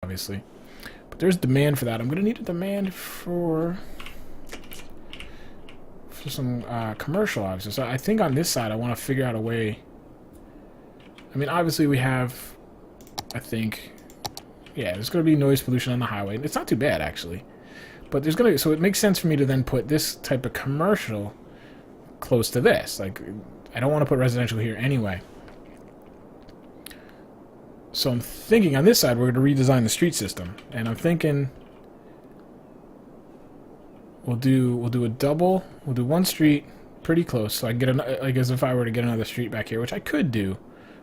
obviously. But there's demand for that. I'm going to need a demand for some commercial, obviously. So I think on this side, I want to figure out a way. I mean, obviously we have, I think, yeah, there's going to be noise pollution on the highway. It's not too bad, actually. But there's going to, so it makes sense for me to then put this type of commercial close to this. Like, I don't want to put residential here anyway. So I'm thinking on this side, we're going to redesign the street system. And I'm thinking we'll do a double. We'll do one street pretty close. So I can get like as if I were to get another street back here, which I could do.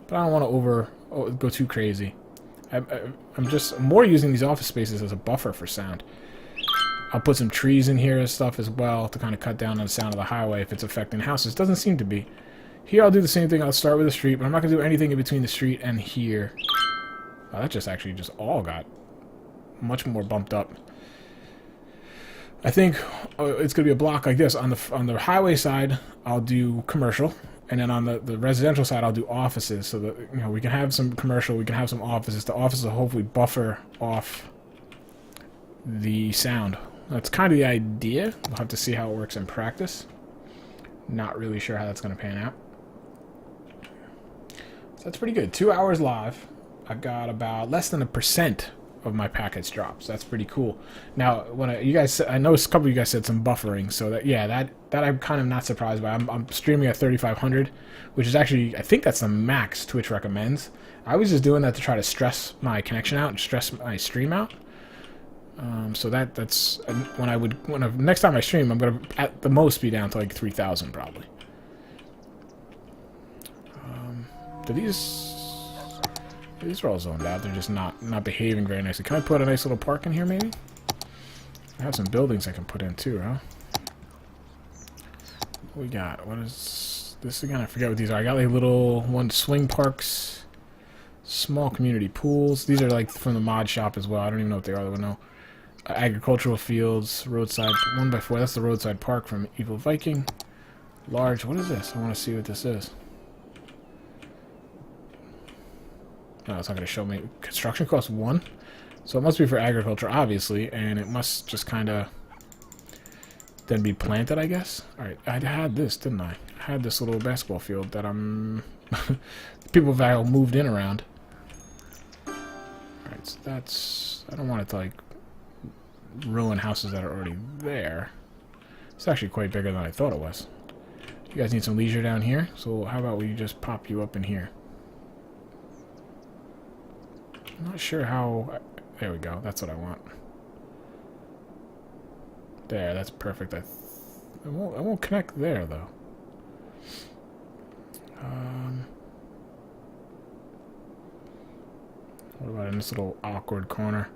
But I don't want to go too crazy. I'm just more using these office spaces as a buffer for sound. I'll put some trees in here and stuff as well to kind of cut down on the sound of the highway if it's affecting houses. Doesn't seem to be. Here I'll do the same thing. I'll start with the street, but I'm not going to do anything in between the street and here. Oh, that just actually just all got much more bumped up. I think it's going to be a block like this. On the highway side, I'll do commercial. And then on the residential side, I'll do offices. So that, you know, we can have some commercial, we can have some offices. The offices will hopefully buffer off the sound. That's kind of the idea. We'll have to see how it works in practice. Not really sure how that's going to pan out. So that's pretty good. 2 hours live. I've got about less than 1% of my packets drops. That's pretty cool. Now, when you guys, I know a couple of you guys said some buffering, so that, yeah, that I'm kind of not surprised by. I'm streaming at 3500, which is actually, I think that's the max Twitch recommends. I was just doing that to try to stress my connection out and stress my stream out. So that's next time I stream, I'm gonna at the most be down to like 3000 probably. These are all zoned out. They're just not behaving very nicely. Can I put a nice little park in here, maybe? I have some buildings I can put in too, huh? What we got? What is this again? I forget what these are. I got like little swing parks, small community pools. These are like from the mod shop as well. I don't even know what they are. I don't know. Agricultural fields, roadside 1x4. That's the roadside park from Evil Viking. Large. What is this? I want to see what this is. No, it's not going to show me. Construction costs 1. So it must be for agriculture, obviously, and it must just kind of then be planted, I guess. Alright, I had this, didn't I? I had this little basketball field that people have all moved in around. Alright, so that's... I don't want it to, like, ruin houses that are already there. It's actually quite bigger than I thought it was. You guys need some leisure down here, so how about we just pop you up in here? I'm not sure how... There we go. That's what I want. There, that's perfect. I won't connect there, though. What about in this little awkward corner?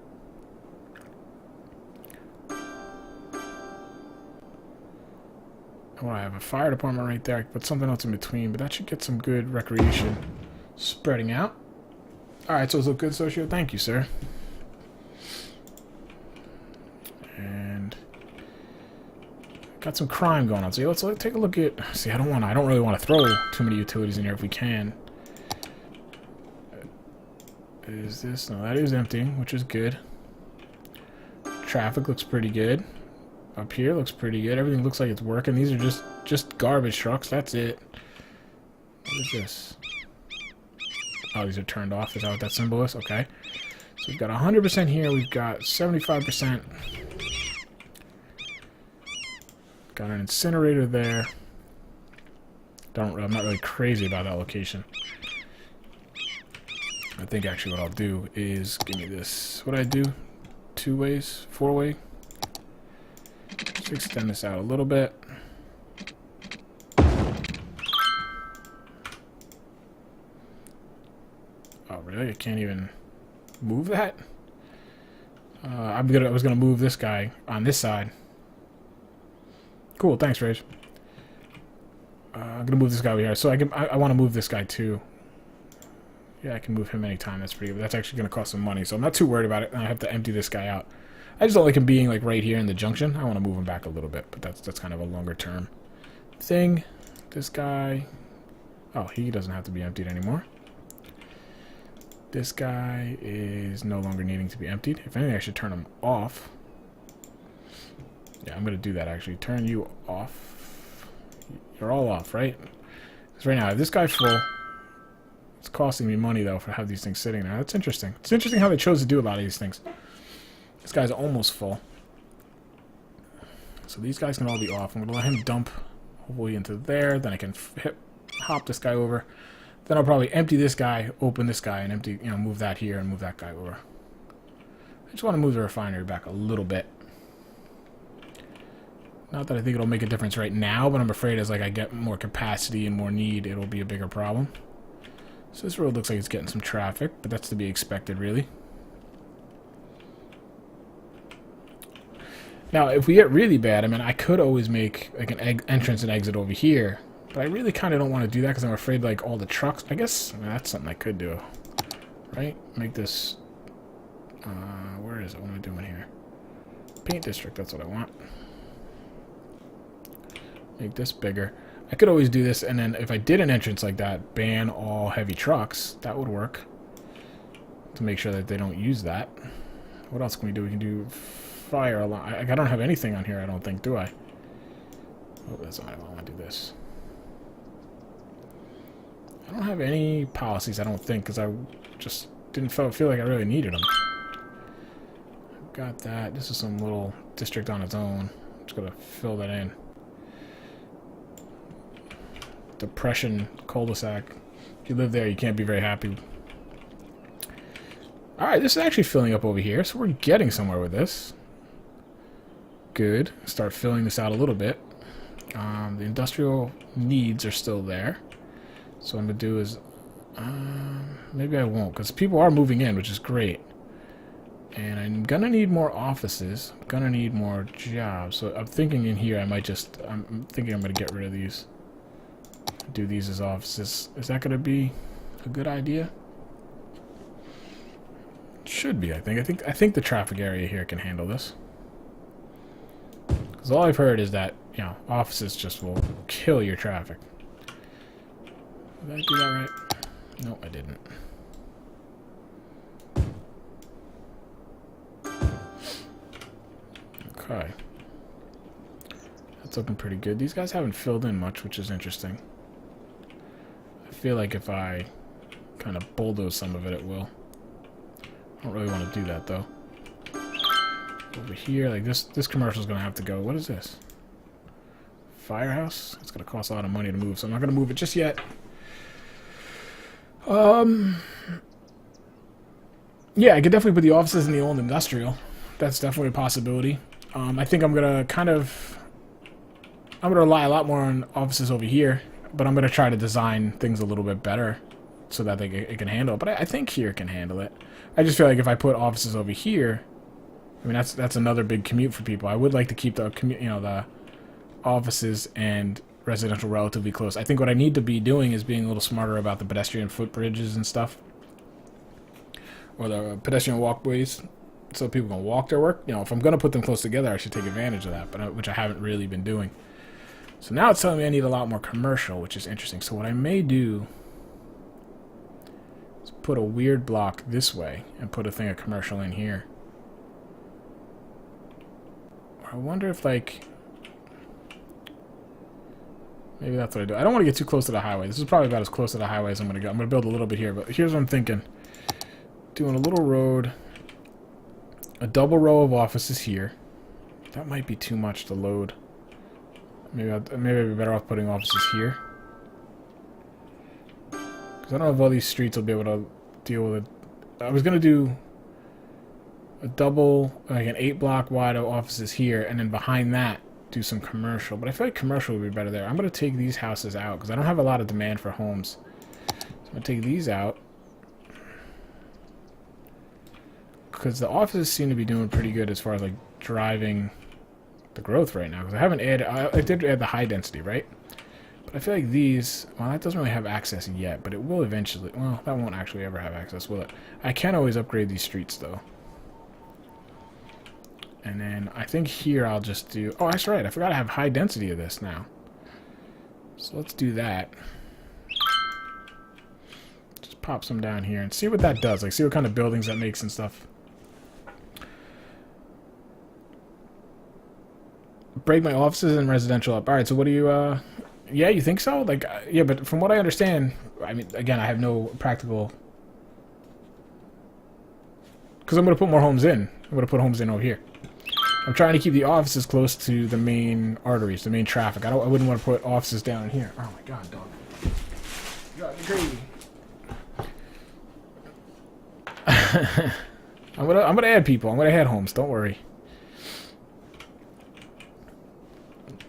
Well, I have a fire department right there. I can put something else in between, but that should get some good recreation spreading out. Alright, so it's a good socio. Thank you, sir. And got some crime going on. So let's take a look at... See, I don't really want to throw too many utilities in here if we can. Is this... No, that is empty, which is good. Traffic looks pretty good. Up here looks pretty good. Everything looks like it's working. These are just garbage trucks. That's it. What is this? Oh, these are turned off. Is that what that symbol is? Okay. So we've got 100% here. We've got 75%. Got an incinerator there. I'm not really crazy about that location. I think actually what I'll do is give me this. What I do? 2 ways? 4-way? Let's extend this out a little bit. Oh, really? I can't even move that? I was gonna move this guy on this side. Cool, thanks, Rage. I'm gonna move this guy over here. So I want to move this guy too. Yeah, I can move him anytime. That's pretty good. That's actually gonna cost some money, so I'm not too worried about it. And I have to empty this guy out. I just don't like him being like right here in the junction. I want to move him back a little bit, but that's kind of a longer term thing. This guy, oh, he doesn't have to be emptied anymore. This guy is no longer needing to be emptied. If anything, I should turn him off. Yeah, I'm going to do that, actually. Turn you off. You're all off, right? Because right now, I have this guy full. It's costing me money, though, for have these things sitting there. That's interesting. It's interesting how they chose to do a lot of these things. This guy's almost full. So these guys can all be off. I'm going to let him dump hopefully into there. Then I can hop this guy over. Then I'll probably empty this guy, open this guy, and empty, you know, move that here and move that guy over. I just want to move the refinery back a little bit. Not that I think it'll make a difference right now, but I'm afraid as like I get more capacity and more need, it'll be a bigger problem. So this road looks like it's getting some traffic, but that's to be expected, really. Now, if we get really bad, I mean, I could always make like an entrance and exit over here, but I really kind of don't want to do that because I'm afraid like all the trucks. I guess that's something I could do, right? Make this. Where is it? What am I doing here? Paint district. That's what I want. Make this bigger. I could always do this, and then if I did an entrance like that, ban all heavy trucks. That would work to make sure that they don't use that. What else can we do? We can do fire alarm. I don't have anything on here, I don't think, do I? Oh, that's not. I want to do this. I don't have any policies, I don't think, because I just didn't feel like I really needed them. I've got that. This is some little district on its own. I'm just going to fill that in. Depression cul-de-sac. If you live there, you can't be very happy. Alright, this is actually filling up over here, so we're getting somewhere with this. Good. Start filling this out a little bit. The industrial needs are still there. So what I'm going to do is... maybe I won't, because people are moving in, which is great. And I'm going to need more offices. I'm going to need more jobs. So I'm thinking in here I might just... I'm thinking I'm going to get rid of these. Do these as offices. Is that going to be a good idea? Should be, I think. I think the traffic area here can handle this. Because all I've heard is that, you know, offices just will kill your traffic. Did I do that right? No, I didn't. Okay. That's looking pretty good. These guys haven't filled in much, which is interesting. I feel like if I kind of bulldoze some of it, it will. I don't really want to do that, though. Over here, like this commercial is going to have to go. What is this? Firehouse? It's going to cost a lot of money to move, so I'm not going to move it just yet. Yeah, I could definitely put the offices in the old industrial. That's definitely a possibility. I think I'm going to I'm going to rely a lot more on offices over here, but I'm going to try to design things a little bit better so that it can handle it. But I think here can handle it. I just feel like if I put offices over here, I mean, that's another big commute for people. I would like to keep the the offices and residential relatively close. I think what I need to be doing is being a little smarter about the pedestrian footbridges and stuff, or the pedestrian walkways, so people can walk their work. You know, if I'm going to put them close together, I should take advantage of that, but which I haven't really been doing. So now it's telling me I need a lot more commercial, which is interesting. So what I may do is put a weird block this way and put a thing of commercial in here. I wonder if, like, maybe that's what I do. I don't want to get too close to the highway. This is probably about as close to the highway as I'm going to go. I'm going to build a little bit here, but here's what I'm thinking. Doing a little road, a double row of offices here. That might be too much to load. Maybe I'd be better off putting offices here. Because I don't know if all these streets will be able to deal with it. I was going to do a double, like an 8-block wide of offices here, and then behind that, do some commercial. But I feel like commercial would be better there. I'm going to take these houses out, because I don't have a lot of demand for homes. So I'm going to take these out. Because the offices seem to be doing pretty good as far as, like, driving the growth right now. Because I haven't added, I did add the high density, right? But I feel like these, well, that doesn't really have access yet, but it will eventually. Well, that won't actually ever have access, will it? I can always upgrade these streets, though. And then I think here I'll just do... Oh, that's right. I forgot I have high density of this now. So let's do that. Just just pop some down here and see what that does. Like, see what kind of buildings that makes and stuff. Break my offices and residential up. Alright, so what do you, yeah, you think so? Like, yeah, but from what I understand, I mean, again, I have no practical... Because I'm going to put more homes in. I'm going to put homes in over here. I'm trying to keep the offices close to the main arteries, the main traffic. I wouldn't want to put offices down here. Oh my god, dog. God, crazy. I'm gonna add people. I'm gonna add homes. Don't worry.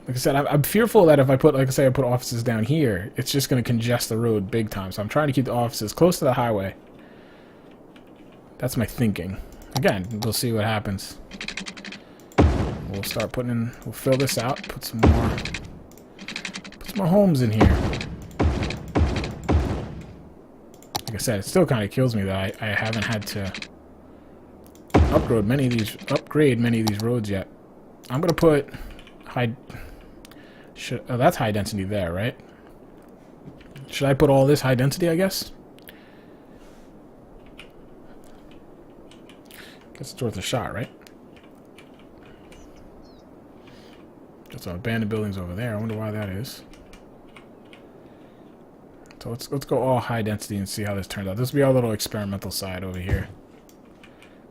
Like I said, I'm fearful that if I put, like I say, I put offices down here, it's just gonna congest the road big time. So I'm trying to keep the offices close to the highway. That's my thinking. Again, we'll see what happens. We'll start putting in. We'll fill this out. Put some more homes in here. Like I said, it still kind of kills me that I haven't had to upgrade many of these roads yet. I'm gonna put high. Oh, that's high density there, right? Should I put all this high density? I guess. Guess it's worth a shot, right? Got some abandoned buildings over there. I wonder why that is. So let's go all high density and see how this turns out. This will be our little experimental side over here.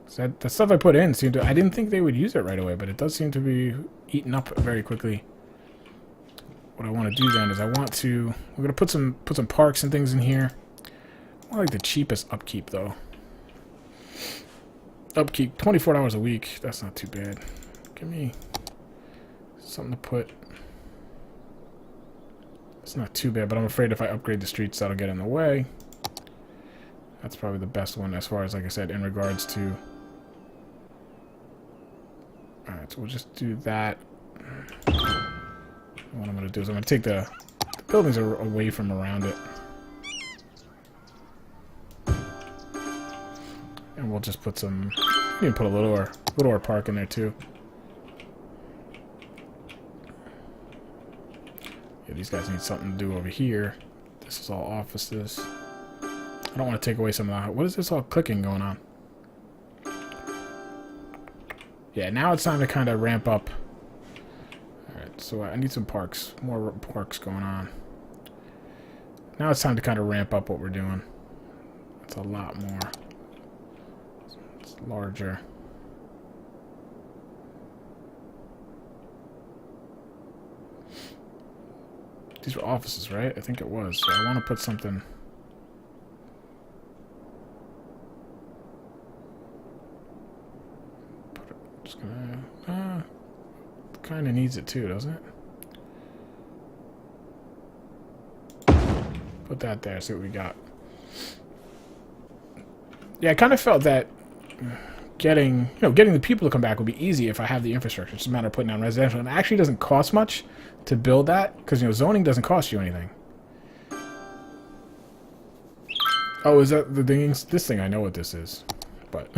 So that stuff I put in seemed to... I didn't think they would use it right away, but it does seem to be eaten up very quickly. What I want to do then is I want to... We're going to put some parks and things in here. I like the cheapest upkeep, though. Upkeep, $24 a week. That's not too bad. Give me something to put... It's not too bad, but I'm afraid if I upgrade the streets, that'll get in the way. That's probably the best one as far as, like I said, in regards to... Alright, so we'll just do that. What I'm going to do is I'm going to take the buildings away from around it. And we'll just put some... You can put a little park in there, too. Yeah, these guys need something to do over here. This is all offices. I don't want to take away some of that. What is this all clicking going on? Yeah, now it's time to kind of ramp up. Alright, so I need some parks. More parks going on. Now it's time to kind of ramp up what we're doing. It's a lot more. It's larger. These were offices, right? I think it was. So I want to put something... Just gonna... kind of needs it too, doesn't it? Put that there, see what we got. Yeah, I kind of felt that getting the people to come back would be easy if I have the infrastructure. It's just a matter of putting down residential. And it actually doesn't cost much to build that, because, zoning doesn't cost you anything. Oh, is that the things? This thing, I know what this is. But,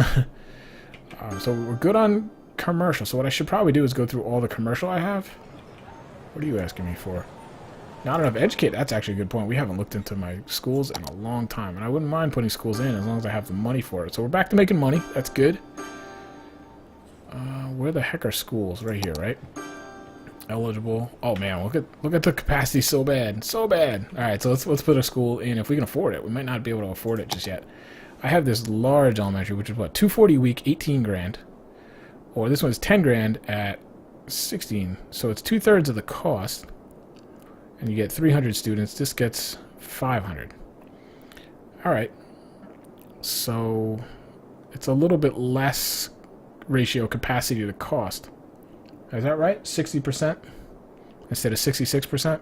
so we're good on commercial. So what I should probably do is go through all the commercial I have. What are you asking me for? Not enough educate. That's actually a good point. We haven't looked into my schools in a long time. And I wouldn't mind putting schools in as long as I have the money for it. So we're back to making money. That's good. Where the heck are schools? Right here, right? Eligible. Oh man, look at the capacity. So bad. So bad. Alright, so let's put a school in if we can afford it. We might not be able to afford it just yet. I have this large elementary, which is what, $240 a week, 18 grand. Or this one's 10 grand at 16. So it's 2/3 of the cost. And you get 300 students. This gets 500. Alright. So it's a little bit less ratio capacity to cost. Is that right? 60% instead of 66%?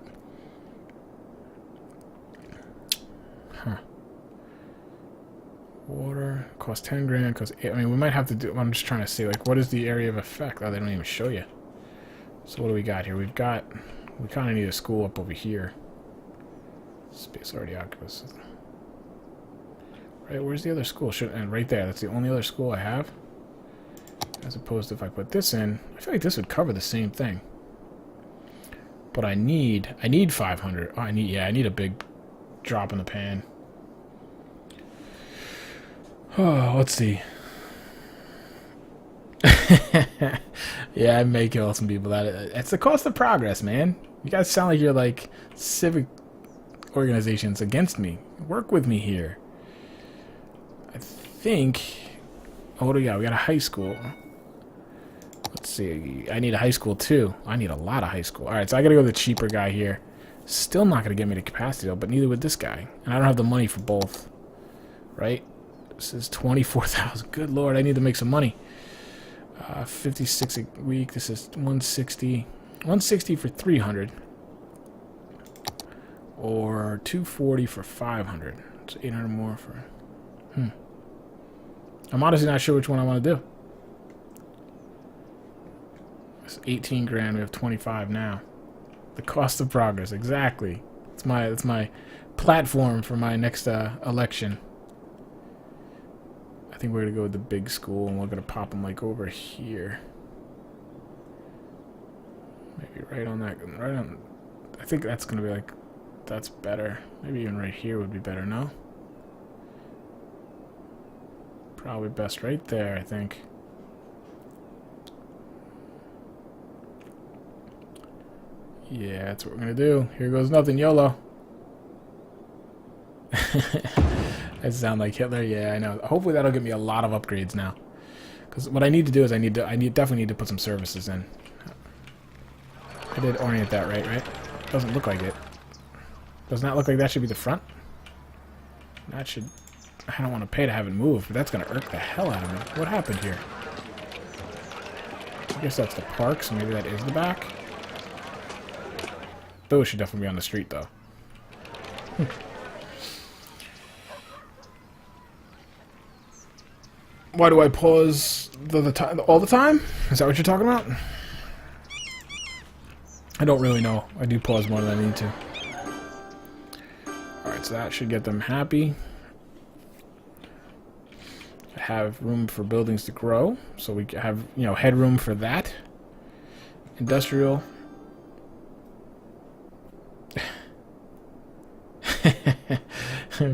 Huh. Water costs 10 grand. Because I mean, we might have to do... I'm just trying to see, like, what is the area of effect? Oh, they don't even show you. So what do we got here? We've got... We kind of need a school up over here. Space already occupies. Right, where's the other school? And right there, that's the only other school I have. As opposed to if I put this in, I feel like this would cover the same thing. But I need 500. Oh, I need a big drop in the pan. Oh, let's see. Yeah, I may kill some people. It's the cost of progress, man. You guys sound like you're like civic organizations against me. Work with me here. I think. Oh, what do we got? We got a high school. Let's see. I need a high school too. I need a lot of high school. All right, so I gotta go with the cheaper guy here. Still not gonna get me the capacity though, but neither would this guy. And I don't have the money for both. Right? This is 24,000. Good lord, I need to make some money. 56 a week. This is 160. 160 for 300. Or 240 for 500. It's 800 more for... I'm honestly not sure which one I want to do. It's 18 grand. We have 25 now. The cost of progress. Exactly. It's my platform for my next election. I think we're going to go with the big school, and we're going to pop them like over here. Maybe right on that. Right on. I think that's going to be like... That's better. Maybe even right here would be better, no? Probably best right there, I think. Yeah, that's what we're gonna do. Here goes nothing, YOLO. I sound like Hitler. Yeah, I know. Hopefully that'll give me a lot of upgrades now. Because what I need to do is I definitely need to put some services in. I did orient that right? Doesn't look like it. Does not look like that should be the front. That should... I don't want to pay to have it moved, but that's going to irk the hell out of me. What happened here? I guess that's the park, so maybe that is the back. Those should definitely be on the street, though. Why do I pause all the time? Is that what you're talking about? I don't really know. I do pause more than I need to. Alright, so that should get them happy. Have room for buildings to grow, so we have, you know, headroom for that. Industrial.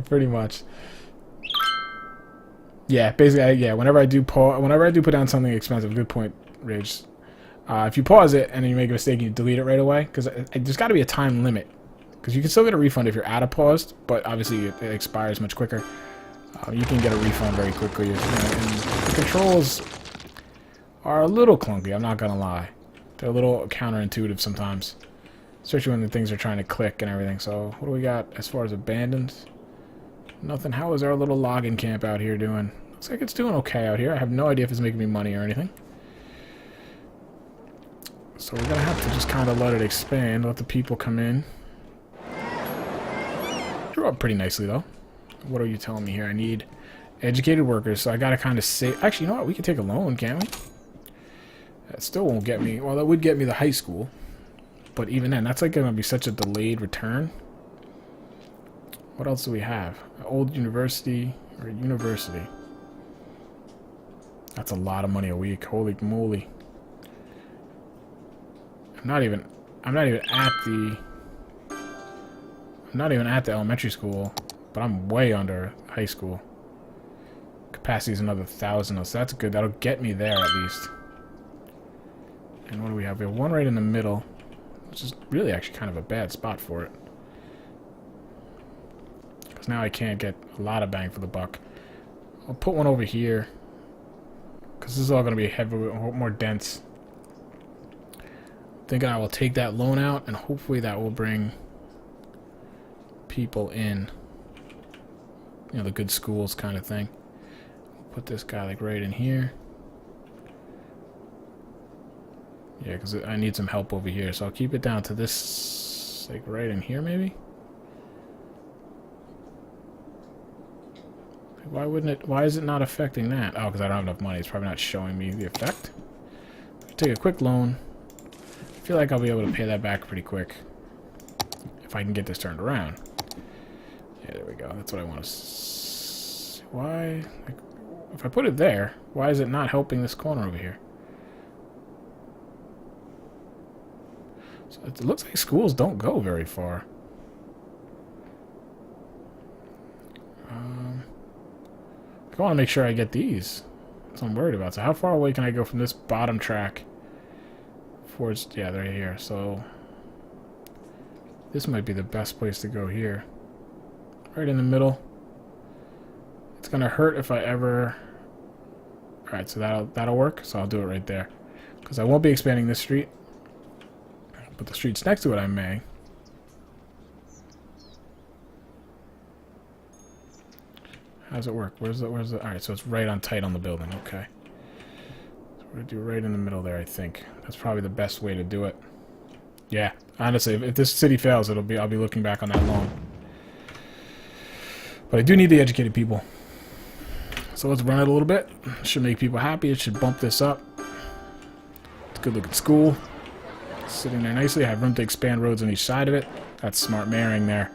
Pretty much. Yeah, basically, yeah. Whenever I do put down something expensive, good point, Ridge. If you pause it and then you make a mistake, you delete it right away, because there's got to be a time limit. Because you can still get a refund if you're out of paused, but obviously it expires much quicker. You can get a refund very quickly. And the controls are a little clunky, I'm not gonna lie. They're a little counterintuitive sometimes. Especially when the things are trying to click and everything. So, what do we got as far as abandoned? Nothing. How is our little logging camp out here doing? Looks like it's doing okay out here. I have no idea if it's making me money or anything. So we're gonna have to just kind of let it expand, let the people come in. Drew up pretty nicely, though. What are you telling me here? I need educated workers, so I gotta kind of save. Actually, you know what? We can take a loan, can't we? That still won't get me. Well, that would get me the high school, but even then, that's like gonna be such a delayed return. What else do we have? Old university or university? That's a lot of money a week. Holy moly! I'm not even at the elementary school. But I'm way under high school. Capacity is another 1,000, so that's good. That'll get me there at least. And what do we have? We have one right in the middle, which is really actually kind of a bad spot for it. Because now I can't get a lot of bang for the buck. I'll put one over here. Because this is all going to be heavier, more dense. Thinking I will take that loan out, and hopefully that will bring people in. You know, the good schools kind of thing. Put this guy like right in here. Yeah, because I need some help over here, so I'll keep it down to this, like right in here maybe. Why wouldn't it? Why is it not affecting that? Oh, because I don't have enough money. It's probably not showing me the effect. Take a quick loan. I feel like I'll be able to pay that back pretty quick if I can get this turned around. Yeah, there we go. That's what I want to see. Why? Like, if I put it there, why is it not helping this corner over here? So it looks like schools don't go very far. I want to make sure I get these. That's what I'm worried about. So how far away can I go from this bottom track? Yeah, they're here. So this might be the best place to go here. Right in the middle. It's gonna hurt if I ever... Alright, so that'll work. So I'll do it right there. Because I won't be expanding this street. But the streets next to it I may. How does it work? Where's the... Alright, so it's right on tight on the building. Okay. So we're gonna do right in the middle there, I think. That's probably the best way to do it. Yeah, honestly, if this city fails, I'll be looking back on that loan. But I do need the educated people. So let's run it a little bit. It should make people happy. It should bump this up. It's a good look at school. Sitting there nicely. I have room to expand roads on each side of it. That's smart mayoring there.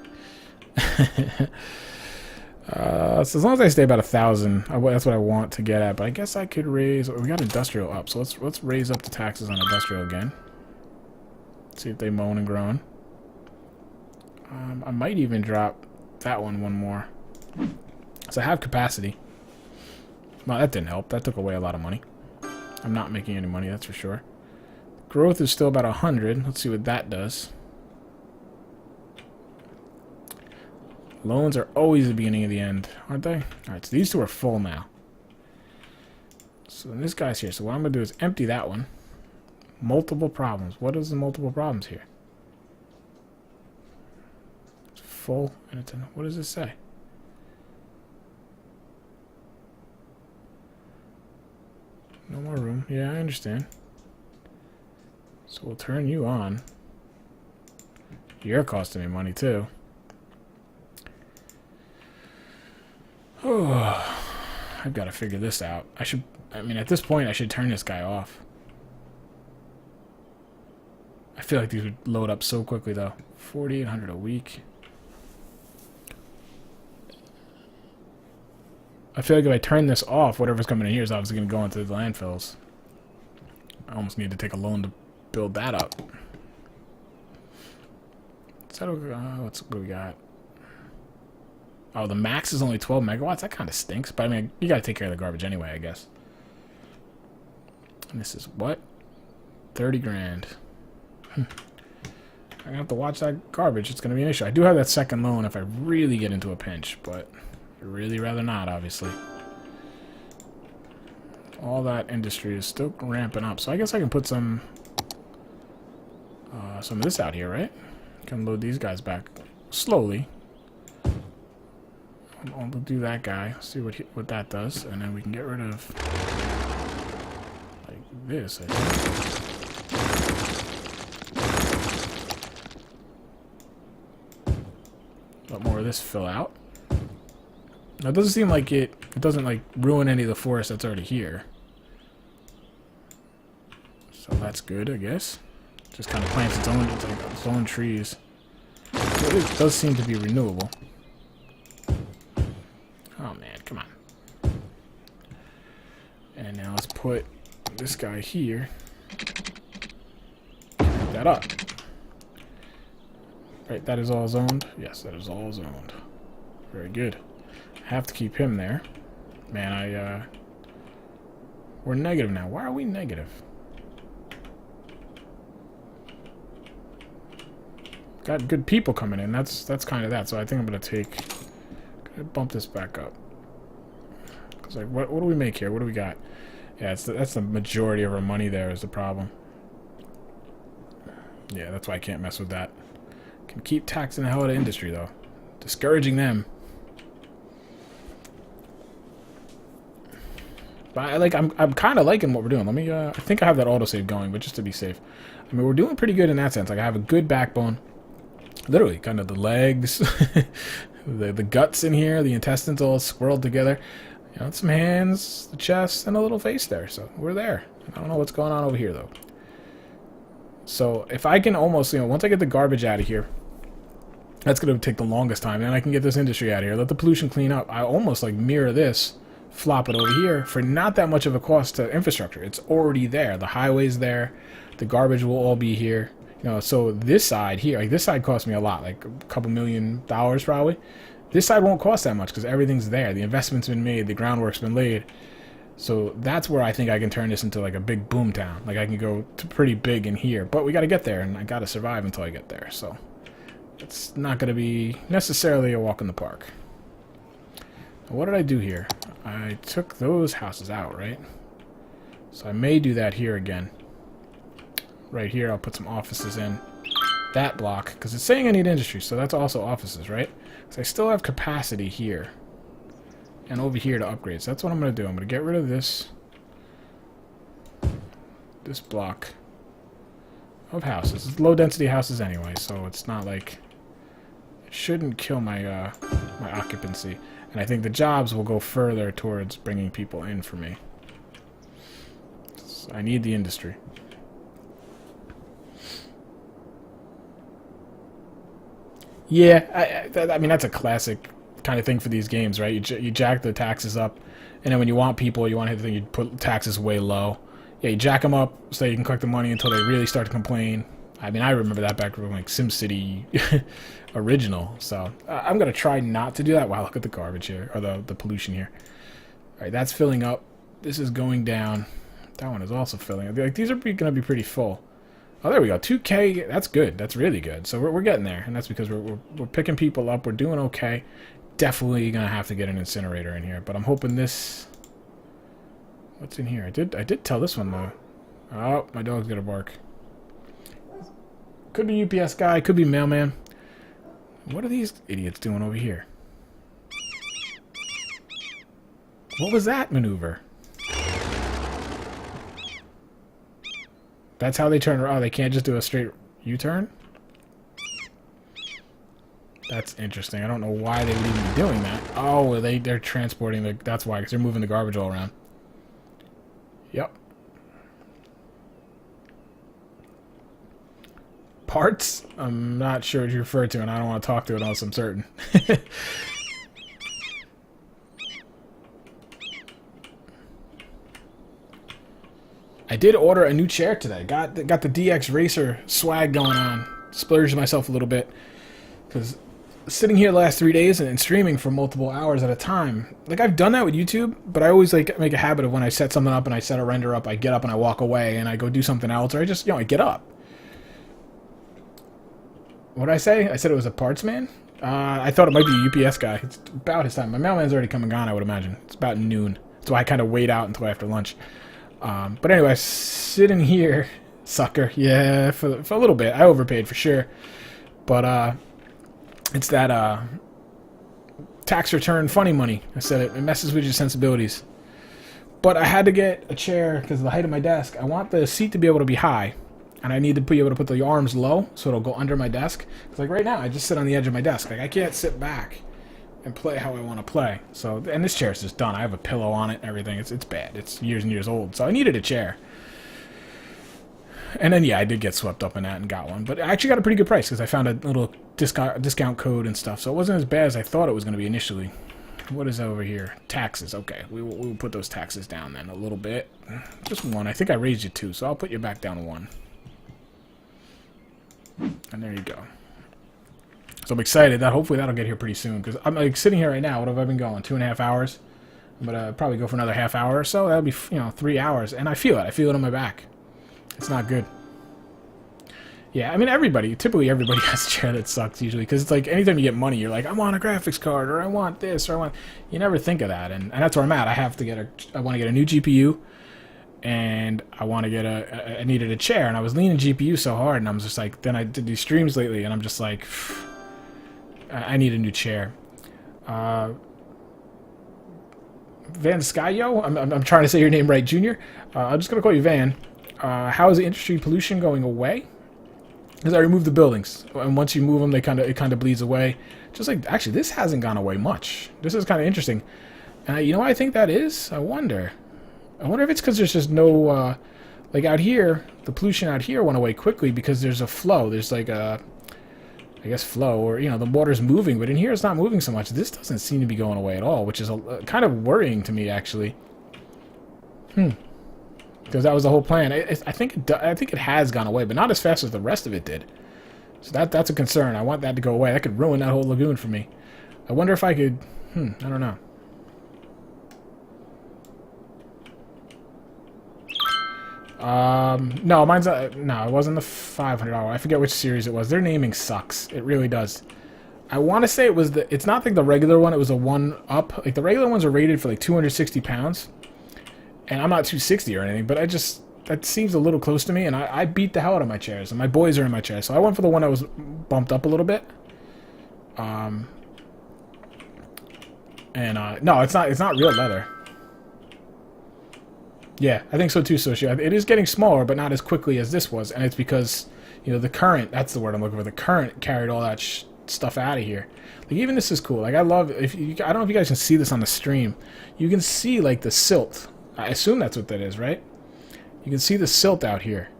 So as long as I stay about 1,000, that's what I want to get at. But I guess I could raise... We got industrial up, so let's raise up the taxes on industrial again. See if they moan and groan. I might even drop that one more. So I have capacity. Well, that didn't help. That took away a lot of money. I'm not making any money, that's for sure. Growth is still about 100. Let's see what that does. Loans are always the beginning of the end, aren't they? Alright, so these two are full now. So this guy's here. So what I'm going to do is empty that one. Multiple problems. What is the multiple problems here? It's full. And it's what does this say? No more room. Yeah, I understand. So we'll turn you on. You're costing me money too. Oh, I've got to figure this out. I mean, at this point, I should turn this guy off. I feel like these would load up so quickly, though. 4,800 a week. I feel like if I turn this off, whatever's coming in here is obviously going to go into the landfills. I almost need to take a loan to build that up. What do we got? Oh, the max is only 12 megawatts? That kind of stinks. But, I mean, you got to take care of the garbage anyway, I guess. And this is what? 30 grand. I'm going to have to watch that garbage. It's going to be an issue. I do have that second loan if I really get into a pinch, but I'd really rather not, obviously. All that industry is still ramping up. So I guess I can put some of this out here, right? Can load these guys back slowly. I'll do that guy, see what that does, and then we can get rid of like this, I think. Let more of this fill out. Now it doesn't seem like it doesn't like ruin any of the forest that's already here. So that's good, I guess. Just kind of plants its own trees. So it does seem to be renewable. Oh man, come on. And now let's put this guy here. Pick that up. Right, that is all zoned? Yes, that is all zoned. Very good. I have to keep him there. Man, we're negative now. Why are we negative? Got good people coming in. That's kind of that. So I think I'm gonna bump this back up. Cause like, what do we make here? What do we got? Yeah, that's the majority of our money. There is the problem. Yeah, that's why I can't mess with that. Can keep taxing the hell out of industry though, discouraging them. But I'm kind of liking what we're doing. Let me. I think I have that autosave going, but just to be safe. I mean, we're doing pretty good in that sense. Like I have a good backbone. Literally, kind of the legs, the guts in here, the intestines all swirled together. You know, some hands, the chest, and a little face there. So we're there. I don't know what's going on over here though. So if I can almost, once I get the garbage out of here, that's going to take the longest time. Then I can get this industry out of here. Let the pollution clean up. I almost like mirror this, flop it over here for not that much of a cost to infrastructure. It's already there. The highway's there. The garbage will all be here. So this side here, like this side cost me a lot, like a couple $1 million probably. This side won't cost that much because everything's there. The investment's been made. The groundwork's been laid. So that's where I think I can turn this into like a big boom town. Like I can go to pretty big in here. But we got to get there, and I got to survive until I get there. So it's not going to be necessarily a walk in the park. Now, what did I do here? I took those houses out, right? So I may do that here again. Right here, I'll put some offices in that block, because it's saying I need industry, so that's also offices, right? So I still have capacity here and over here to upgrade. So that's what I'm going to do. I'm going to get rid of this block of houses. It's low density houses anyway, so it's not like it shouldn't kill my my occupancy. And I think the jobs will go further towards bringing people in for me. So I need the industry. Yeah, I mean, that's a classic kind of thing for these games, right? You jack the taxes up, and then when you want people, you want to hit the thing, you put taxes way low. Yeah, you jack them up so you can collect the money until they really start to complain. I mean, I remember that back from like SimCity original. So I'm going to try not to do that. Wow, look at the garbage here, or the pollution here. All right, that's filling up. This is going down. That one is also filling up. Like, these are going to be pretty full. Oh, there we go. 2K. That's good. That's really good. So we're getting there, and that's because we're picking people up. We're doing okay. Definitely gonna have to get an incinerator in here, but I'm hoping this. What's in here? I did tell this one though. Oh, my dog's gonna bark. Could be UPS guy. Could be mailman. What are these idiots doing over here? What was that maneuver? That's how they turn around. Oh, they can't just do a straight U-turn? That's interesting. I don't know why they would even be doing that. Oh, they're transporting the... That's why, because they're moving the garbage all around. Yep. Parts? I'm not sure what you refer to, and I don't want to talk to it unless I'm certain. I did order a new chair today. Got the DX Racer swag going on. Splurged myself a little bit. Because sitting here the last 3 days and streaming for multiple hours at a time. Like, I've done that with YouTube, but I always like make a habit of when I set something up and I set a render up, I get up and I walk away and I go do something else, or I just, I get up. What did I say? I said it was a parts man? I thought it might be a UPS guy. It's about his time. My mailman's already come and gone, I would imagine. It's about noon. That's why I kind of wait out until after lunch. But anyway, sitting here, sucker, yeah, for a little bit. I overpaid for sure. But, it's that, tax return funny money. I said it messes with your sensibilities. But I had to get a chair because of the height of my desk. I want the seat to be able to be high. And I need to be able to put the arms low so it'll go under my desk. Because, like, right now, I just sit on the edge of my desk. Like, I can't sit back and play how I want to play. So, and this chair's just done. I have a pillow on it and everything. It's bad. It's years and years old. So I needed a chair. And then, yeah, I did get swept up in that and got one. But I actually got a pretty good price because I found a little discount code and stuff. So it wasn't as bad as I thought it was going to be initially. What is over here? Taxes. Okay, we will put those taxes down then a little bit. Just one. I think I raised you 2, so I'll put you back down to 1. And there you go. So I'm excited that hopefully that'll get here pretty soon. Because I'm like sitting here right now. What have I been going? 2.5 hours? I'm going to probably go for another half hour or so. That'll be, 3 hours. And I feel it. I feel it on my back. It's not good. Yeah, I mean, typically everybody has a chair that sucks usually. Because it's like anytime you get money, you're like, I want a graphics card, or I want this, or I want... You never think of that. And that's where I'm at. I want to get a new GPU. And I want to get I needed a chair, and I was leaning GPU so hard, and I'm just like, then I did these streams lately, and I'm just like, I need a new chair. Van Skyo, I'm trying to say your name right, Junior. I'm just gonna call you Van. How is the industry pollution going away? Because I removed the buildings, and once you move them, it kind of bleeds away. Just like, actually, this hasn't gone away much. This is kind of interesting. And you know what I think that is? I wonder if it's because there's just no, like out here, the pollution out here went away quickly because there's a flow. There's like a, I guess flow, or, the water's moving, but in here it's not moving so much. This doesn't seem to be going away at all, which is kind of worrying to me, actually. Because that was the whole plan. I think it has gone away, but not as fast as the rest of it did. So that's a concern. I want that to go away. That could ruin that whole lagoon for me. I wonder if I could... I don't know. No, mine's no, it wasn't the $500. I forget which series it was. Their naming sucks. It really does. I want to say it was it's not like the regular one. It was a 1-up. Like the regular ones are rated for like 260 pounds, and I'm not 260 or anything. But that seems a little close to me, and I beat the hell out of my chairs, and my boys are in my chairs, so I went for the one that was bumped up a little bit. No, it's not real leather. Yeah, I think so too, Socio. It is getting smaller, but not as quickly as this was, and it's because, you know, the current, that's the word I'm looking for, the current carried all that stuff out of here. Like, even this is cool. Like, I love, I don't know if you guys can see this on the stream. You can see, like, the silt. I assume that's what that is, right? You can see the silt out here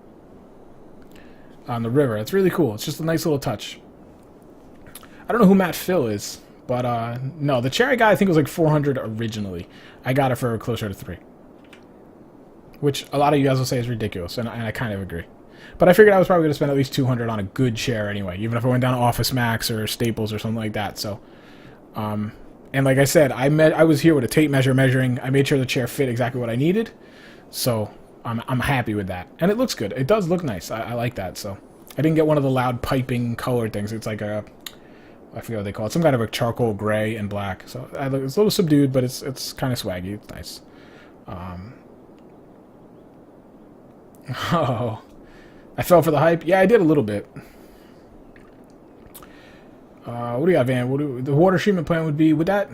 on the river. It's really cool. It's just a nice little touch. I don't know who Matt Phil is, but, no, the chair I got, I think, was like 400 originally. I got it for closer to 3. Which a lot of you guys will say is ridiculous, and I kind of agree. But I figured I was probably going to spend at least 200 on a good chair anyway, even if I went down to Office Max or Staples or something like that. So, and like I said, I was here with a tape measure measuring. I made sure the chair fit exactly what I needed. So I'm happy with that, and it looks good. It does look nice. I like that. So I didn't get one of the loud piping color things. It's like I forget what they call it. Some kind of a charcoal gray and black. So it's a little subdued, but it's kind of swaggy. It's nice. Oh, I fell for the hype. Yeah, I did a little bit. What do you got, Van? The water treatment plant would be? Would that?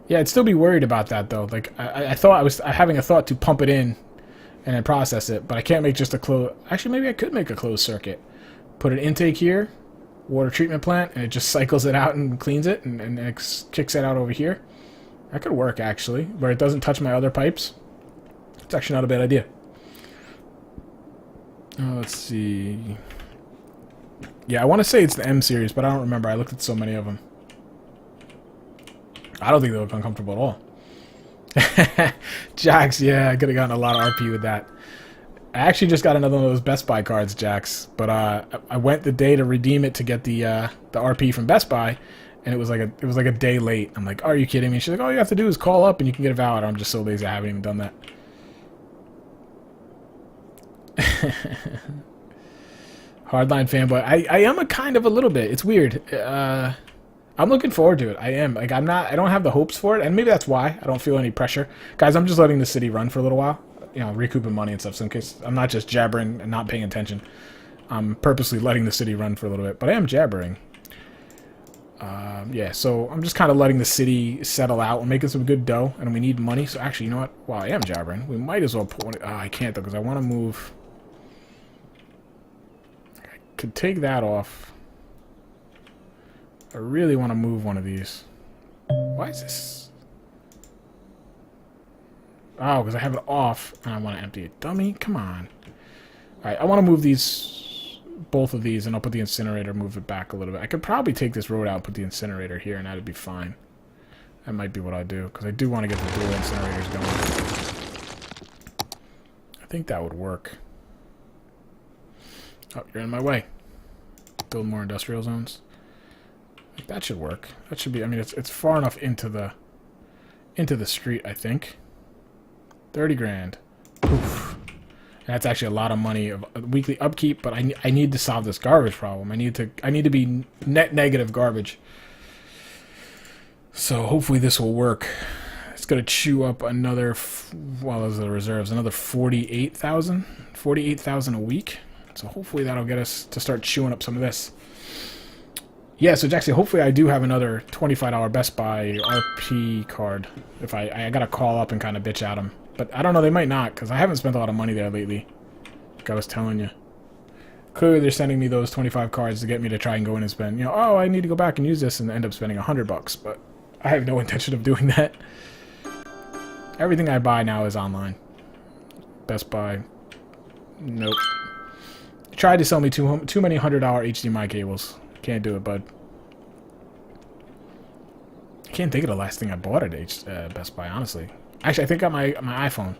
Yeah, I'd still be worried about that though. Like I thought I was having a thought to pump it in and then process it, but I can't make just a closed. Actually, maybe I could make a closed circuit. Put an intake here, water treatment plant, and it just cycles it out and cleans it, and it kicks it out over here. That could work actually, where it doesn't touch my other pipes. It's actually not a bad idea. Let's see. Yeah, I want to say it's the M series, but I don't remember. I looked at so many of them. I don't think they look uncomfortable at all. Jax, yeah, I could have gotten a lot of RP with that. I actually just got another one of those Best Buy cards, Jax, but I went the day to redeem it to get the RP from Best Buy, and it was like a day late. I'm like, are you kidding me? She's like, all you have to do is call up and you can get it valid. I'm just so lazy, I haven't even done that. Hardline fanboy. I am a kind of a little bit. It's weird. I'm looking forward to it. I am. Like, I don't have the hopes for it, and maybe that's why. I don't feel any pressure. Guys, I'm just letting the city run for a little while. You know, recouping money and stuff, so in case I'm not just jabbering and not paying attention. I'm purposely letting the city run for a little bit, but I am jabbering. Yeah, so I'm just kind of letting the city settle out. We're making some good dough, and we need money. So actually, you know what? While I am jabbering, we might as well put one... I can't, though, because I want to move... I could take that off. I really want to move one of these. Why is this... Oh, because I have it off, and I want to empty it. Dummy, come on. Alright, I want to move these... both of these, and I'll put the incinerator, move it back a little bit. I could probably take this road out and put the incinerator here, and that'd be fine. That might be what I do, because I do want to get the dual incinerators going. I think that would work. Oh, you're in my way. Build more industrial zones. That should work. That should be, I mean, it's far enough into the street, I think. 30 grand. Oof. That's actually a lot of money of weekly upkeep, but I need to solve this garbage problem. I need to be net negative garbage. So hopefully this will work. It's gonna chew up another, well, those are the reserves, another 48,000 a week. So hopefully that'll get us to start chewing up some of this. Yeah, so Jackson, hopefully I do have another $25 Best Buy RP card. If I gotta call up and kind of bitch at them. But I don't know, they might not, because I haven't spent a lot of money there lately. Like I was telling you. Clearly they're sending me those 25 cards to get me to try and go in and spend, you know, oh, I need to go back and use this, and end up spending $100, but I have no intention of doing that. Everything I buy now is online. Best Buy. Nope. Tried to sell me too many $100 HDMI cables. Can't do it, bud. I can't think of the last thing I bought at Best Buy, honestly. Actually, I think I got my iPhone.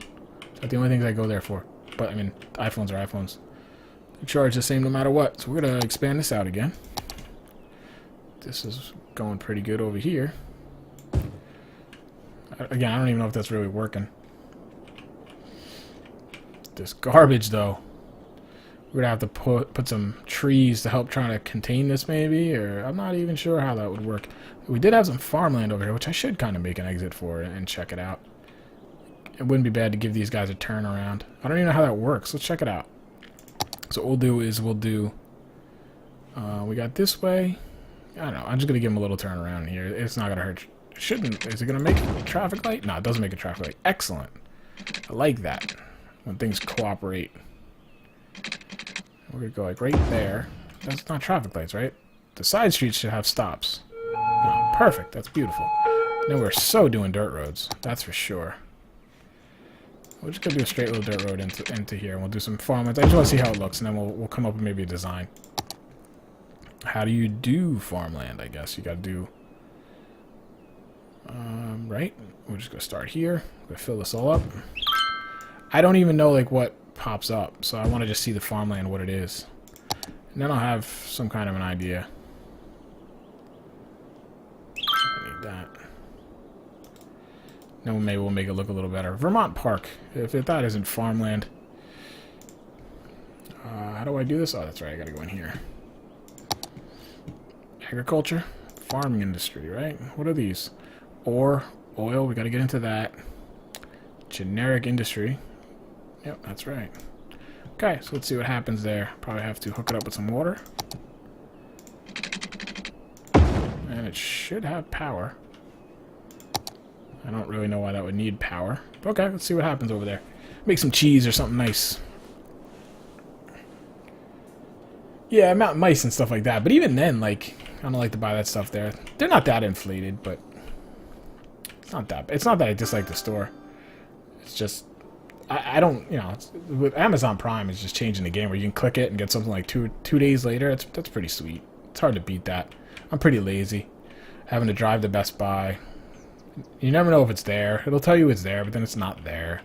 That's the only things I go there for. But, I mean, iPhones are iPhones. They charge the same no matter what. So we're going to expand this out again. This is going pretty good over here. Again, I don't even know if that's really working. This garbage, though. We're gonna have to put some trees to help trying to contain this, maybe, or I'm not even sure how that would work. We did have some farmland over here, which I should kind of make an exit for and check it out. It wouldn't be bad to give these guys a turnaround. I don't even know how that works. Let's check it out. So what we'll do. We got this way. I don't know. I'm just gonna give them a little turnaround here. It's not gonna hurt. Shouldn't. Is it gonna make a traffic light? No, it doesn't make a traffic light. Excellent. I like that when things cooperate. We're gonna go like right there. That's not traffic lights, right? The side streets should have stops. Oh, perfect. That's beautiful. Now we're so doing dirt roads. That's for sure. We're just gonna do a straight little dirt road into here, and we'll do some farmlands. I just want to see how it looks, and then we'll come up with maybe a design. How do you do farmland? I guess you gotta do. Right. We're just gonna start here. We're gonna fill this all up. I don't even know like what pops up, so I want to just see the farmland, what it is, and then I'll have some kind of an idea. I need that. Then maybe we'll make it look a little better. Vermont Park, if that isn't farmland. How do I do this? Oh, that's right, I gotta go in here. Agriculture, farming industry, right? What are these? Ore, oil, we gotta get into that. Generic industry. Yep, that's right. Okay, so let's see what happens there. Probably have to hook it up with some water. And it should have power. I don't really know why that would need power. But okay, let's see what happens over there. Make some cheese or something nice. Yeah, mountain mice and stuff like that. But even then, like, I don't like to buy that stuff there. They're not that inflated, but it's not that. It's not that I dislike the store. It's just I don't, you know, with Amazon Prime, it's just changing the game where you can click it and get something like two days later. That's pretty sweet. It's hard to beat that. I'm pretty lazy, having to drive to Best Buy. You never know if it's there. It'll tell you it's there, but then it's not there.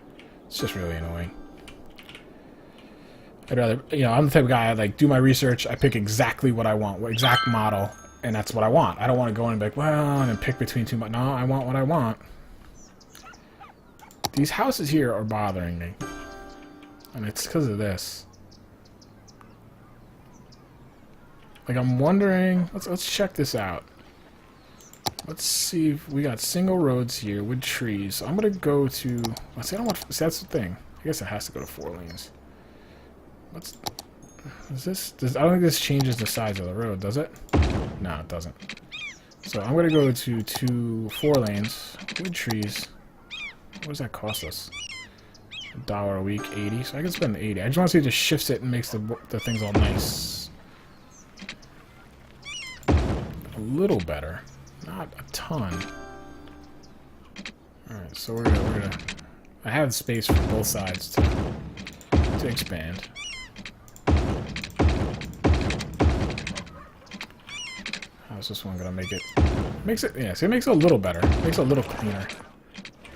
It's just really annoying. I'd rather, you know, I'm the type of guy, I like do my research, I pick exactly what I want, what exact model, and that's what I want. I don't want to go in and be like, well, and then pick between two. No, I want what I want. These houses here are bothering me, and it's because of this. Like, I'm wondering, let's check this out. Let's see if we got single roads here with trees. I'm gonna go to. Let's see, I don't want. See, that's the thing. I guess it has to go to 4 lanes. What's is this? I don't think this changes the size of the road, does it? No, it doesn't. So I'm gonna go to 4 lanes with trees. What does that cost us? $1 a week, 80. So I can spend 80. I just want to see if it just shifts it and makes the things all nice. A little better, not a ton. All right, so we're gonna. I have space for both sides to expand. How's this one gonna make it? Makes it, yeah. See, it makes it a little better. It makes it a little cleaner.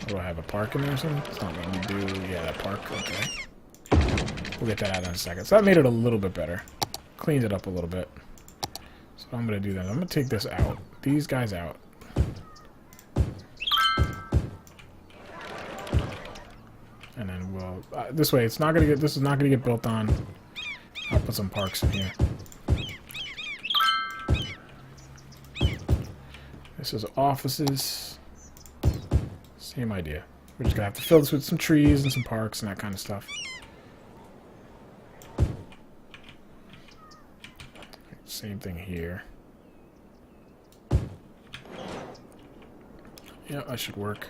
Do I have a park in there or something? It's not letting me do. Yeah, that park. Okay. We'll get that out in a second. So that made it a little bit better. Cleaned it up a little bit. So I'm gonna do that. I'm gonna take this out. These guys out. And then we'll. This way, it's not gonna get. This is not gonna get built on. I'll put some parks in here. This is offices. Same idea. We're just gonna have to fill this with some trees and some parks and that kind of stuff. Same thing here. Yeah, that should work.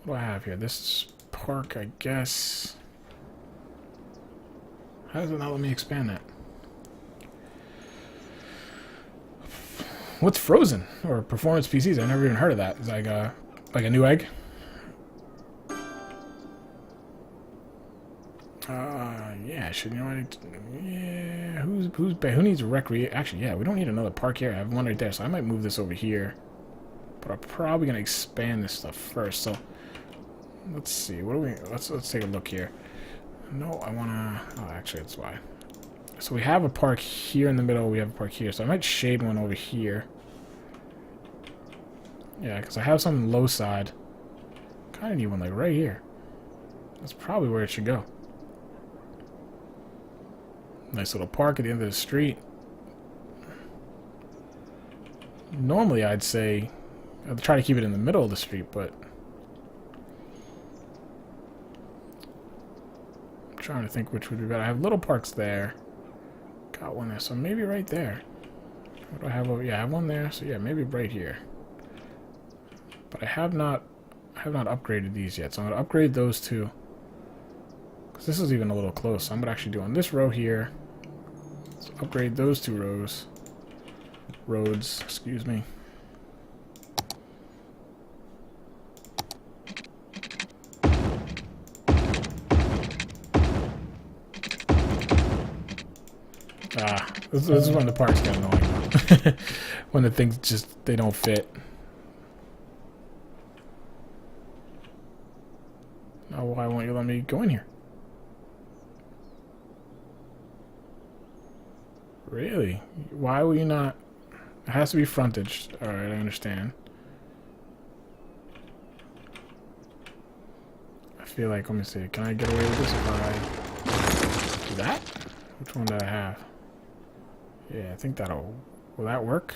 What do I have here? This park, I guess. How does it not let me expand that? What's Frozen or performance PCs? I never even heard of that. It's like a new egg. Yeah, should you know? Yeah, who needs recreate? Actually, yeah, we don't need another park here. I have one right there, so I might move this over here. But I'm probably gonna expand this stuff first. So let's see. What do we? Let's take a look here. No, I wanna. Oh, actually, that's why. So we have a park here in the middle, we have a park here. So I might shade one over here. Yeah, because I have some low side. Kind of need one like right here. That's probably where it should go. Nice little park at the end of the street. Normally I'd say I'd try to keep it in the middle of the street, but I'm trying to think which would be better. I have little parks there. Got one there, so maybe right there. What do I have over? Yeah, I have one there, so yeah, maybe right here. But I have not upgraded these yet, so I'm gonna upgrade those two. Cause this is even a little close. So I'm gonna actually do on this row here. Let's upgrade those two roads, excuse me. This is when the parts get annoying. When the things just, they don't fit. Oh, why won't you let me go in here? Really? Why will you not? It has to be frontage. Alright, I understand. I feel like, let me see, can I get away with this if I do that? Which one do I have? Yeah, I think that'll... Will that work?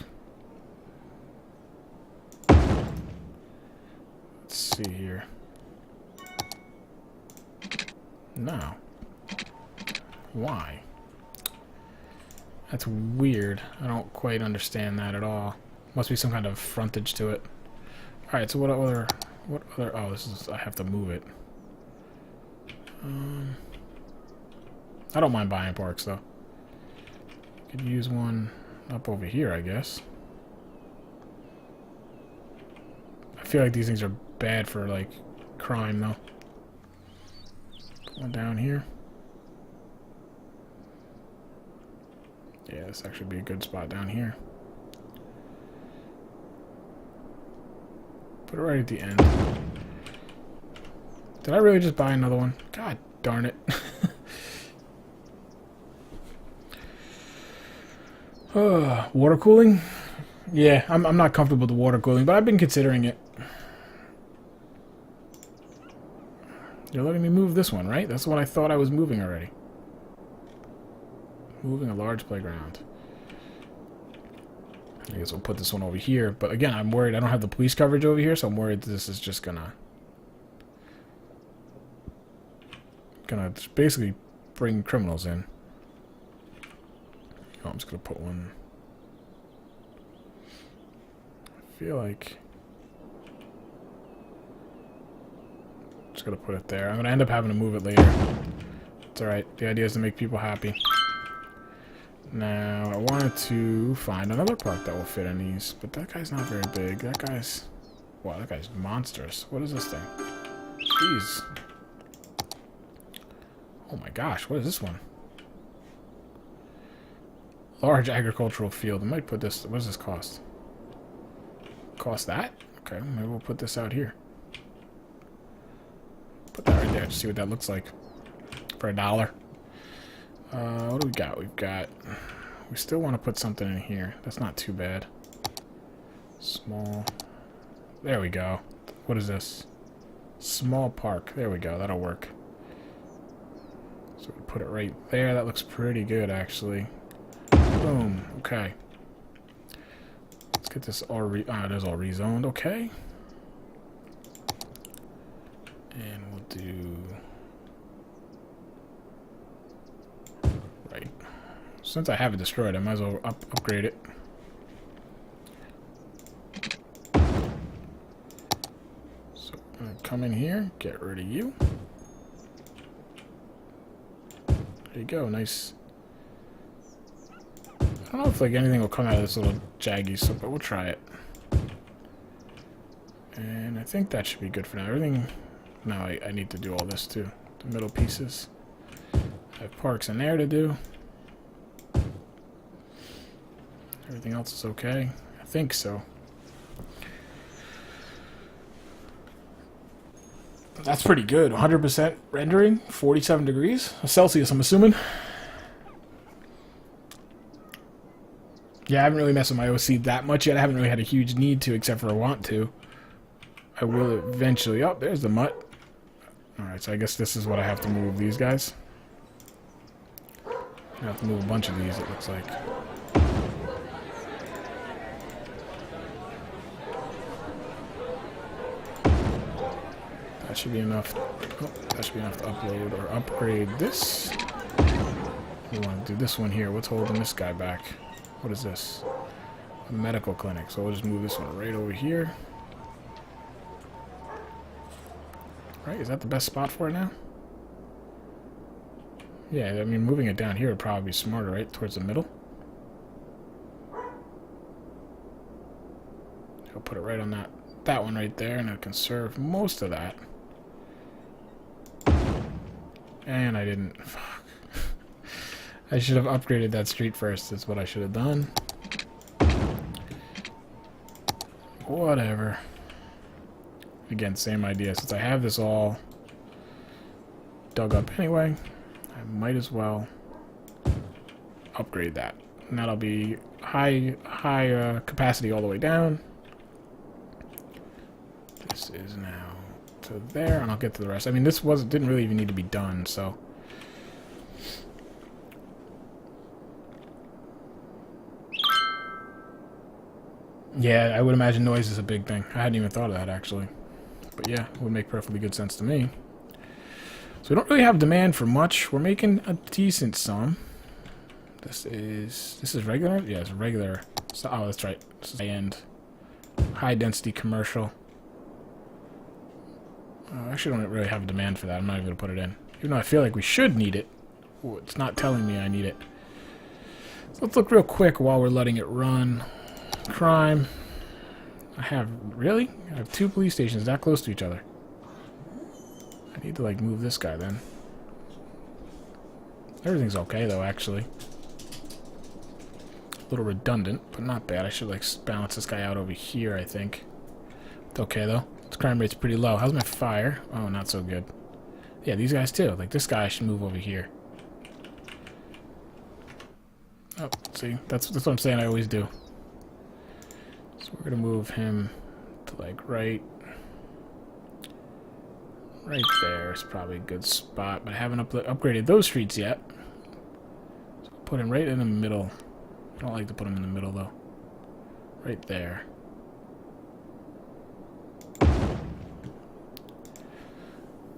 Let's see here. No. Why? That's weird. I don't quite understand that at all. Must be some kind of frontage to it. Alright, so what other... Oh, this is... I have to move it. I don't mind buying parks, though. Could use one up over here, I guess. I feel like these things are bad for, like, crime, though. Put one down here. Yeah, this actually be a good spot down here. Put it right at the end. Did I really just buy another one? God darn it. Water cooling? Yeah, I'm not comfortable with the water cooling, but I've been considering it. You're letting me move this one, right? That's the one I thought I was moving already. Moving a large playground. I guess we'll put this one over here. But again, I'm worried I don't have the police coverage over here, so I'm worried this is just gonna basically bring criminals in. Oh, I'm just gonna put one. I feel like I'm just gonna put it there. I'm gonna end up having to move it later. It's alright. The idea is to make people happy. Now, I wanted to find another park that will fit in these, but that guy's not very big. That guy's... Wow, that guy's monstrous. What is this thing? Jeez. Oh my gosh, what is this one? Large agricultural field. I might put this... What does this cost? Cost that? Okay, maybe we'll put this out here. Put that right there to see what that looks like. For $1. What do we got? We've got... We still want to put something in here. That's not too bad. Small... There we go. What is this? Small park. There we go. That'll work. So we put it right there. That looks pretty good, actually. Boom. Okay. Let's get this all it is all rezoned. Okay. And we'll do... Right. Since I have it destroyed, I might as well upgrade it. So I'm gonna come in here, get rid of you. There you go, nice. I don't know if like anything will come out of this little jaggy stuff, but we'll try it. And I think that should be good for now. Everything... Now I need to do all this too. The middle pieces. I have parks in there to do. Everything else is okay. I think so. That's pretty good. 100% rendering, 47 degrees Celsius, I'm assuming. Yeah, I haven't really messed with my OC that much yet. I haven't really had a huge need to, except for I want to. I will eventually. Oh, there's the mutt. Alright, so I guess this is what I have to move these guys. I have to move a bunch of these, it looks like. That should be enough. Oh, that should be enough to upload or upgrade this. We want to do this one here. What's holding this guy back? What is this? A medical clinic. So we'll just move this one right over here. Right, is that the best spot for it now? Yeah, I mean, moving it down here would probably be smarter, right? Towards the middle. I'll put it right on that one right there, and it can serve most of that. And I didn't. Fuck. I should have upgraded that street first. That's what I should have done. Whatever. Again, same idea. Since I have this all dug up anyway, I might as well upgrade that. And that'll be high capacity all the way down. This is now to there, and I'll get to the rest. I mean, this didn't really even need to be done, so. Yeah, I would imagine noise is a big thing. I hadn't even thought of that, actually. But yeah, it would make perfectly good sense to me. So we don't really have demand for much. We're making a decent sum. This is regular? Yeah, it's regular. So, oh, that's right. This is high-end. High-density commercial. I actually don't really have a demand for that. I'm not even going to put it in. Even though I feel like we should need it. Ooh, it's not telling me I need it. So let's look real quick while we're letting it run. Crime. I have two police stations that close to each other. I need to like move this guy then. Everything's okay though, actually. A little redundant, but not bad. I should like balance this guy out over here, I think. It's okay though. Its crime rate's pretty low. How's my fire? Oh, not so good. Yeah, these guys too. Like this guy should move over here. Oh, see, that's what I'm saying. I always do. So we're gonna move him to like right there is probably a good spot, but I haven't upgraded those streets yet. So put him right in the middle. I don't like to put him in the middle though. Right there.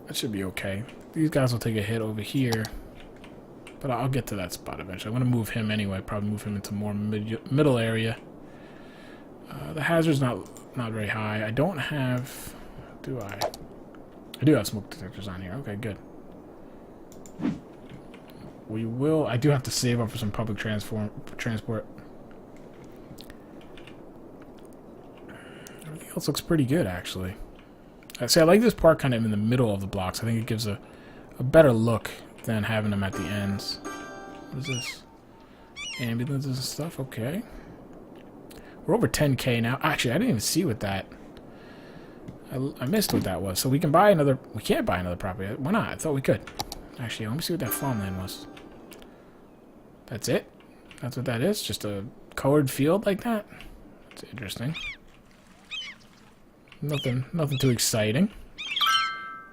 That should be okay. These guys will take a hit over here, but I'll get to that spot eventually. I'm gonna move him anyway. Probably move him into more middle area. The hazard's not very high. I don't have... Do I? I do have smoke detectors on here. Okay, good. We will... I do have to save up for some public transport. Everything else looks pretty good, actually. See, I like this part kind of in the middle of the blocks. I think it gives a better look than having them at the ends. What is this? Ambulances and stuff? Okay. We're over 10K now. Actually, I didn't even see what that... I missed what that was. So we can buy another... We can't buy another property. Why not? I thought we could. Actually, let me see what that farmland was. That's it? That's what that is? Just a colored field like that? That's interesting. Nothing too exciting.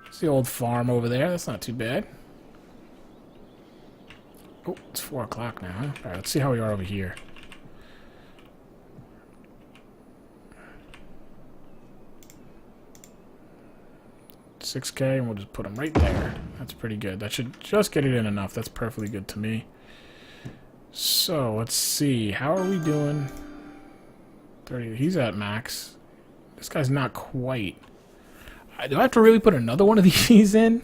It's the old farm over there. That's not too bad. Oh, it's 4 o'clock now, huh? Alright, let's see how we are over here. $6K, and we'll just put them right there. That's pretty good. That should just get it in enough. That's perfectly good to me. So, let's see. How are we doing? 30. He's at max. This guy's not quite. Do I have to really put another one of these in?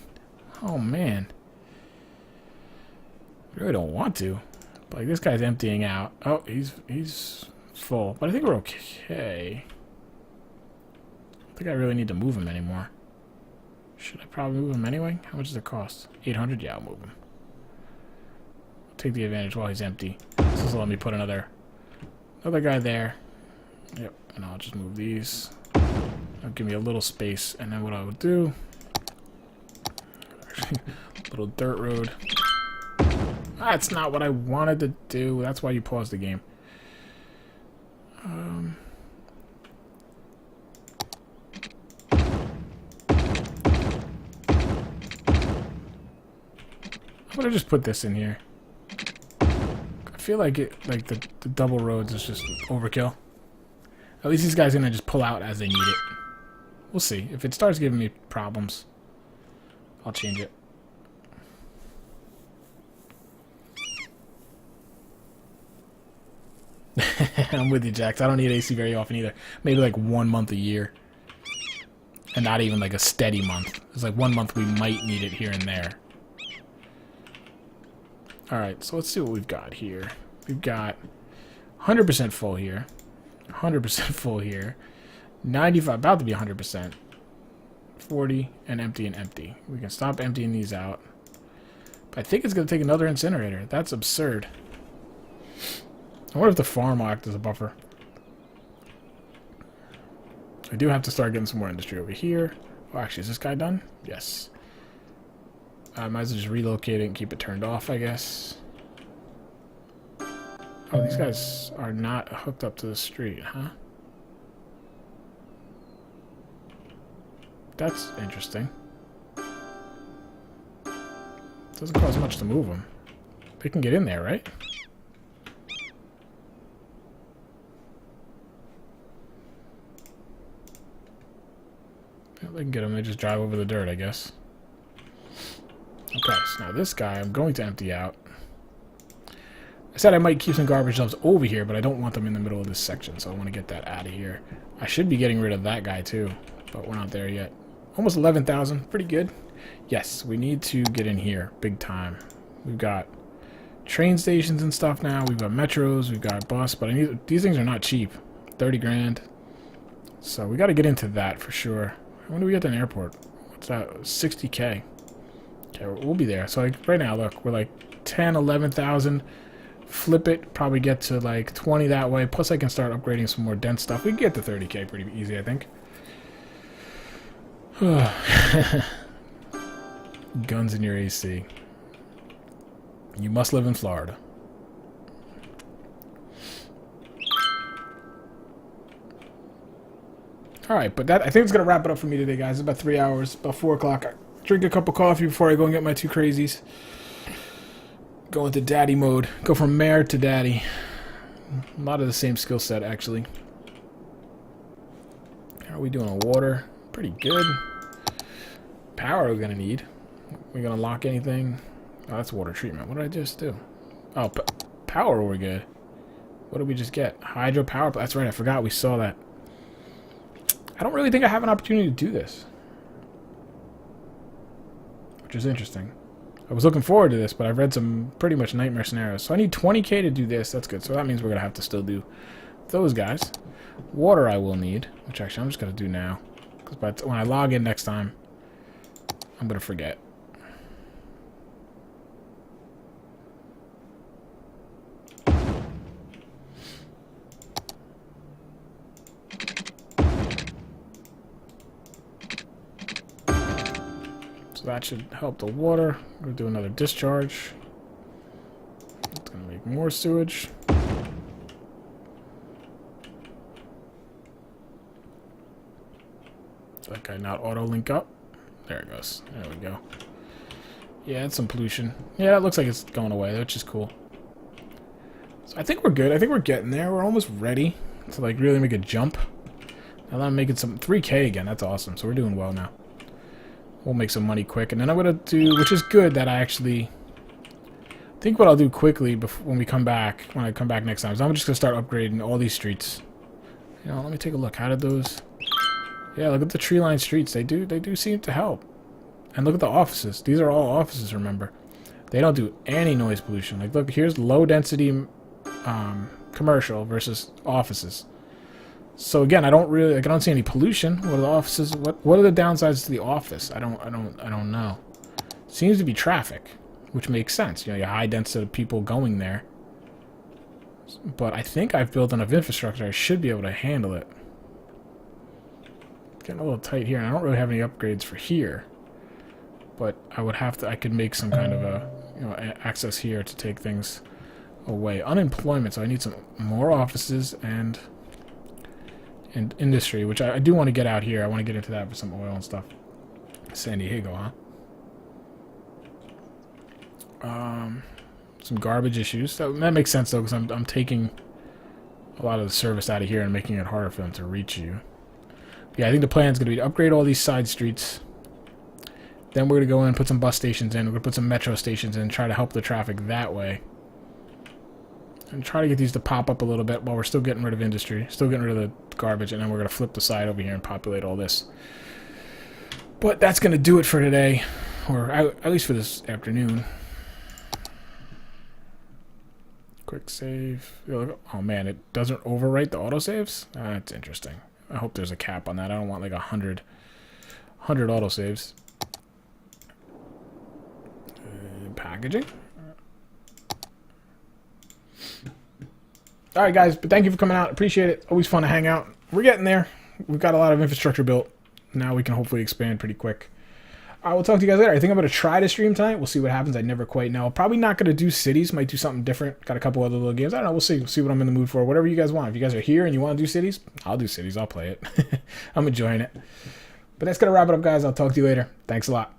Oh, man. I really don't want to. But, like, this guy's emptying out. Oh, he's full. But I think we're okay. I don't think I really need to move him anymore. Should I probably move him anyway? How much does it cost? 800? Yeah, I'll move him. I'll take the advantage while he's empty. This will let me put another guy there. Yep, and I'll just move these. That'll give me a little space, and then what I would do... little dirt road. That's not what I wanted to do. That's why you paused the game. I'm gonna just put this in here. I feel like the double roads is just overkill. At least these guys are gonna just pull out as they need it. We'll see. If it starts giving me problems, I'll change it. I'm with you, Jax. I don't need AC very often either. Maybe like 1 month a year. And not even like a steady month. It's like 1 month we might need it here and there. Alright, so let's see what we've got here. We've got 100% full here. 100% full here. 95, about to be 100%. 40, and empty. We can stop emptying these out. But I think it's going to take another incinerator. That's absurd. I wonder if the farm will act as a buffer. I do have to start getting some more industry over here. Oh, actually, is this guy done? Yes. I might as well just relocate it and keep it turned off, I guess. Oh, these guys are not hooked up to the street, huh? That's interesting. Doesn't cost much to move them. They can get in there, right? Yeah, they can get them. They just drive over the dirt, I guess. Okay, so now this guy I'm going to empty out. I said I might keep some garbage dumps over here, but I don't want them in the middle of this section, so I want to get that out of here. I should be getting rid of that guy too, but we're not there yet. Almost 11,000, pretty good. Yes, we need to get in here, big time. We've got train stations and stuff now. We've got metros, we've got bus, but these things are not cheap. 30 grand. So we got to get into that for sure. When do we get to an airport? What's that? 60K. Okay, we'll be there. So like right now, look, we're like 10, 11,000. Flip it, probably get to like 20 that way. Plus I can start upgrading some more dense stuff. We can get to 30K pretty easy, I think. Guns in your AC. You must live in Florida. Alright, but that I think it's going to wrap it up for me today, guys. It's about 3 hours, about 4 o'clock. I drink a cup of coffee before I go and get my 2 crazies. Go into daddy mode. Go from mayor to daddy. A lot of the same skill set, actually. How are we doing on water? Pretty good. Power we're going to need. We going to lock anything? Oh, that's water treatment. What did I just do? Oh, power we're good. What did we just get? Hydro power. That's right, I forgot we saw that. I don't really think I have an opportunity to do this. Which is interesting. I was looking forward to this, but I've read some pretty much nightmare scenarios. So I need 20K to do this. That's good. So that means we're going to have to still do those guys. Water I will need, which actually I'm just going to do now. Because when I log in next time, I'm going to forget. So that should help the water. We're going to do another discharge. It's going to make more sewage. Does that guy not auto-link up? There it goes. There we go. Yeah, it's some pollution. Yeah, it looks like it's going away, which is cool. So I think we're good. I think we're getting there. We're almost ready to like really make a jump. Now that I'm making some 3K again, that's awesome. So we're doing well now. We'll make some money quick, and then I'm gonna do, which is good that I actually think what I'll do quickly before when I come back next time is I'm just gonna start upgrading all these streets. You know, let me take a look. How did those? Yeah, look at the tree line streets. They do seem to help. And look at the offices. These are all offices. Remember, they don't do any noise pollution. Like, look, here's low density commercial versus offices. So again, I don't see any pollution. What are the offices? What are the downsides to the office? I don't know. Seems to be traffic, which makes sense. You know, you high density of people going there. But I think I've built enough infrastructure. I should be able to handle it. Getting a little tight here, and I don't really have any upgrades for here. But I would have to. I could make some kind of a access here to take things away. Unemployment. So I need some more offices and industry, which I do want to get out here. I want to get into that for some oil and stuff. San Diego, huh? Some garbage issues. That makes sense though, because I'm taking a lot of the service out of here and making it harder for them to reach you. Yeah, I think the plan is going to be to upgrade all these side streets. Then we're going to go in and put some bus stations in. We're going to put some metro stations in and try to help the traffic that way. And try to get these to pop up a little bit while we're still getting rid of industry. Still getting rid of the garbage. And then we're going to flip the side over here and populate all this. But that's going to do it for today. Or at least for this afternoon. Quick save. Oh man, it doesn't overwrite the autosaves? That's interesting. I hope there's a cap on that. I don't want like 100 autosaves. Packaging. Alright guys, but thank you for coming out. Appreciate it. Always fun to hang out. We're getting there. We've got a lot of infrastructure built. Now we can hopefully expand pretty quick. I will talk to you guys later. I think I'm going to try to stream tonight. We'll see what happens. I never quite know. Probably not going to do cities. Might do something different. Got a couple other little games. I don't know. We'll see. We'll see what I'm in the mood for. Whatever you guys want. If you guys are here and you want to do cities, I'll do cities. I'll play it. I'm enjoying it. But that's going to wrap it up, guys. I'll talk to you later. Thanks a lot.